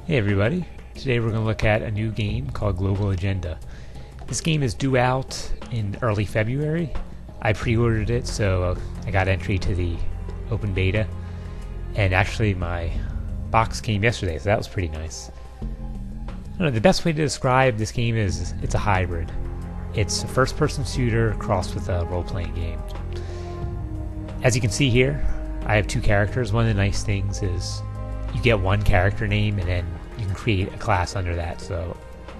Hey everybody, today we're going to look at a new game called Global Agenda. This game is due out in early February. I pre-ordered it, so I got entry to the open beta, and actually my box came yesterday, so that was pretty nice. I don't know, the best way to describe this game is it's a hybrid. It's a first-person shooter crossed with a role-playing game. As you can see here, I have two characters. One of the nice things is you get one character name and then you can create a class under that. So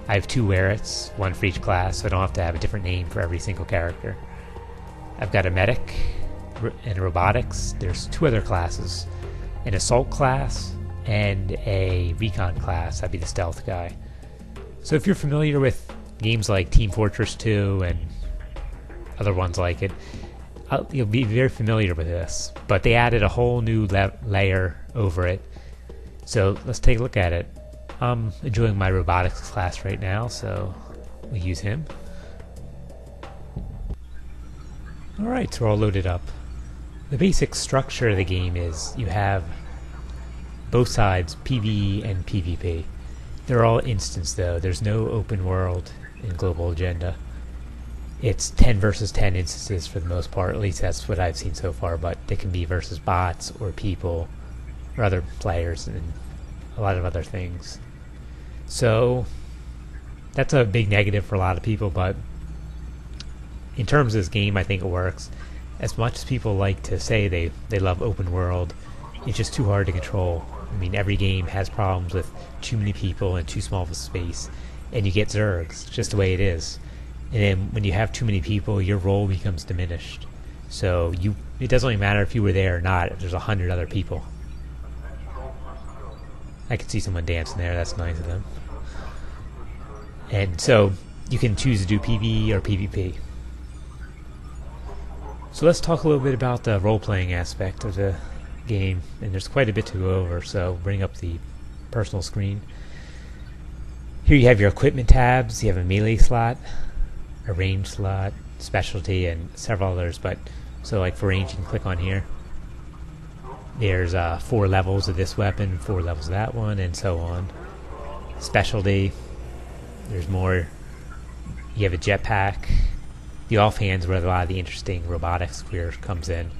I have two Werits, one for each class, so I don't have to have a different name for every single character. I've got a medic and robotics. There's two other classes, an assault class and a recon class. That'd be the stealth guy. So if you're familiar with games like Team Fortress 2 and other ones like it, you'll be very familiar with this. But they added a whole new layer over it. So let's take a look at it. I'm enjoying my robotics class right now, so we'll use him. Alright, so we're all loaded up. The basic structure of the game is you have both sides, PvE and PvP. They're all instance though. There's no open world in Global Agenda. It's 10 versus 10 instances for the most part, at least that's what I've seen so far, but they can be versus bots or people or other players and a lot of other things. So that's a big negative for a lot of people, but in terms of this game I think it works. As much as people like to say they love open world, it's just too hard to control. I mean, every game has problems with too many people and too small of a space, and you get zergs, just the way it is. And then when you have too many people, your role becomes diminished. So it doesn't really matter if you were there or not, if there's 100 other people. I can see someone dancing there, that's nice of them. And so you can choose to do PvE or PvP. So let's talk a little bit about the role-playing aspect of the game, and there's quite a bit to go over, so bring up the personal screen. Here you have your equipment tabs. You have a melee slot, a range slot, specialty, and several others. But so like for range, you can click on here. There's 4 levels of this weapon, 4 levels of that one, and so on. Specialty, there's more. You have a jetpack. The offhand's where a lot of the interesting robotics gear comes in.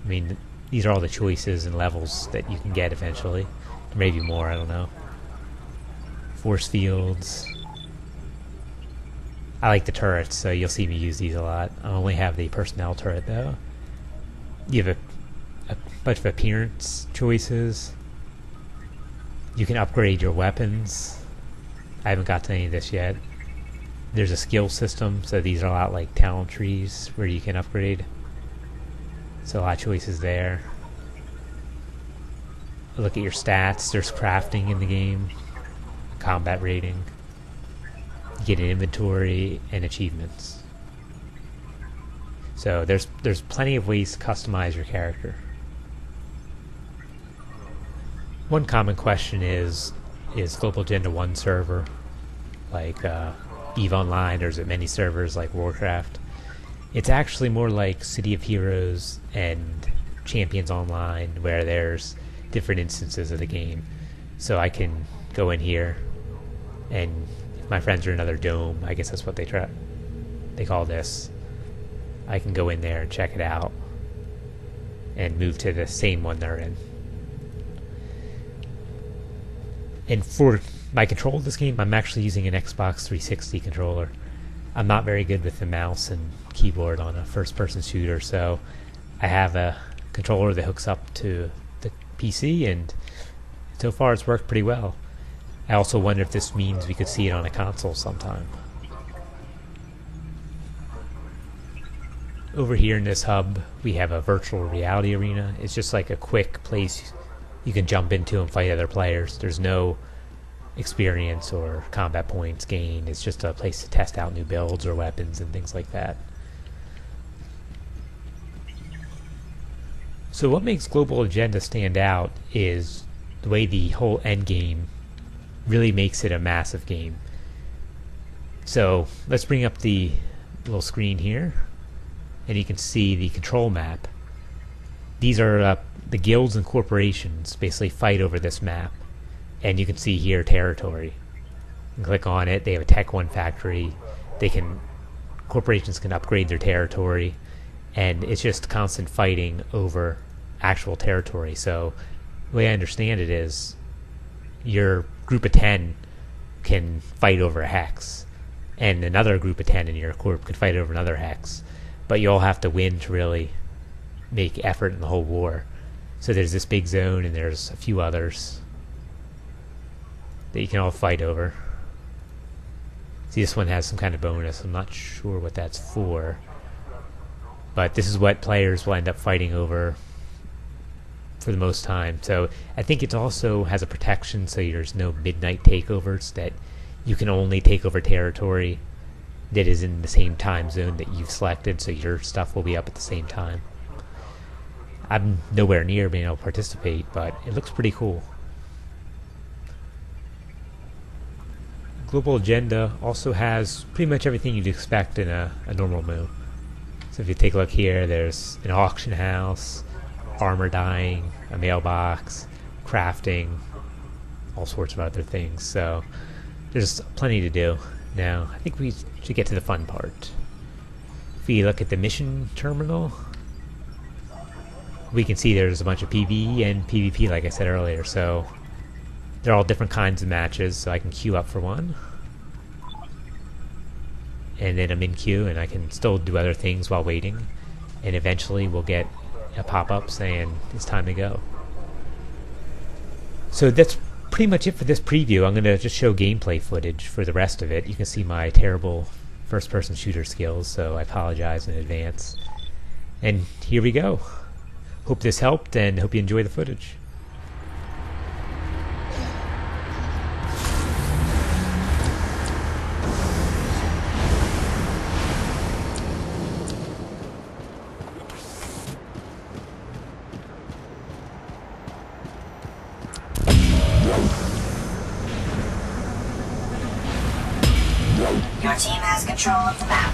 I mean, these are all the choices and levels that you can get eventually. Maybe more, I don't know. Force fields. I like the turrets, so you'll see me use these a lot. I only have the personnel turret though. You have a bunch of appearance choices. You can upgrade your weapons. I haven't got to any of this yet. There's a skill system, so these are a lot like talent trees where you can upgrade. So a lot of choices there. Look at your stats. There's crafting in the game, combat rating. You get an inventory and achievements. So there's plenty of ways to customize your character. One common question is Global Agenda one server like EVE Online, or is it many servers like Warcraft? It's actually more like City of Heroes and Champions Online, where there's different instances of the game. So I can go in here, and if my friends are in another dome, I guess that's what they call this, I can go in there and check it out and move to the same one they're in. And for my control of this game, I'm actually using an Xbox 360 controller. I'm not very good with the mouse and keyboard on a first-person shooter, so I have a controller that hooks up to the PC, and so far it's worked pretty well. I also wonder if this means we could see it on a console sometime. Over here in this hub, we have a virtual reality arena. It's just like a quick place you can jump into and fight other players. There's no experience or combat points gained. It's just a place to test out new builds or weapons and things like that. So what makes Global Agenda stand out is the way the whole end game really makes it a massive game. So let's bring up the little screen here, and you can see the control map. These are the guilds and corporations basically fight over this map. and you can see here territory. You click on it. They have a Tech 1 factory. Corporations can upgrade their territory, and it's just constant fighting over actual territory. So the way I understand it is your group of 10 can fight over a hex, and another group of 10 in your corp could fight over another hex, but you all have to win to really make effort in the whole war. So there's this big zone, and there's a few others that you can all fight over. See, this one has some kind of bonus. I'm not sure what that's for, but this is what players will end up fighting over for the most time. So I think it also has a protection, so there's no midnight takeovers, that you can only take over territory that is in the same time zone that you've selected, so your stuff will be up at the same time. I'm nowhere near being able to participate, but it looks pretty cool. Global Agenda also has pretty much everything you'd expect in a normal MOO. So if you take a look here, there's an auction house, armor dyeing, a mailbox, crafting, all sorts of other things. So there's plenty to do. Now, I think we should get to the fun part. If we look at the mission terminal, we can see there's a bunch of PvE and PvP, like I said earlier. So they're all different kinds of matches, so I can queue up for one. And then I'm in queue, and I can still do other things while waiting. And eventually we'll get a pop-up saying it's time to go. So that's pretty much it for this preview. I'm going to just show gameplay footage for the rest of it. You can see my terrible first-person shooter skills, so I apologize in advance. And here we go. Hope this helped, and hope you enjoy the footage. Your team has control of the map.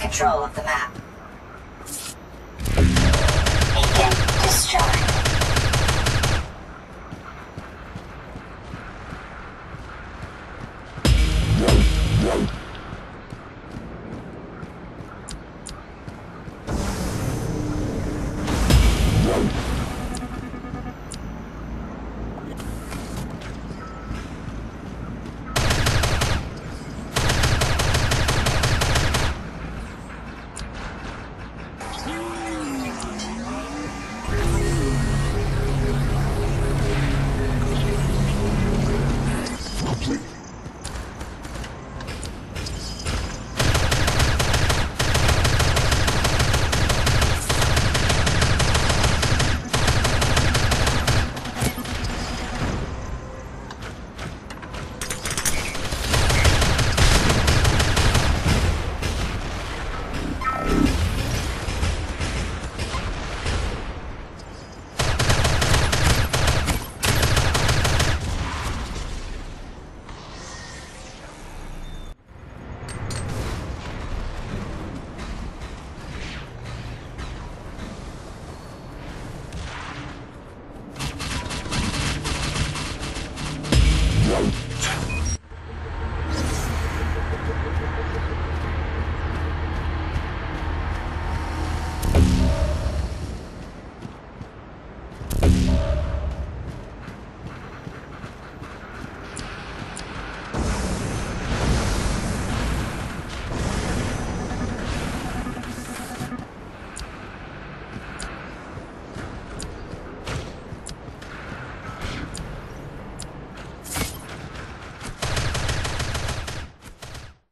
Control of the map.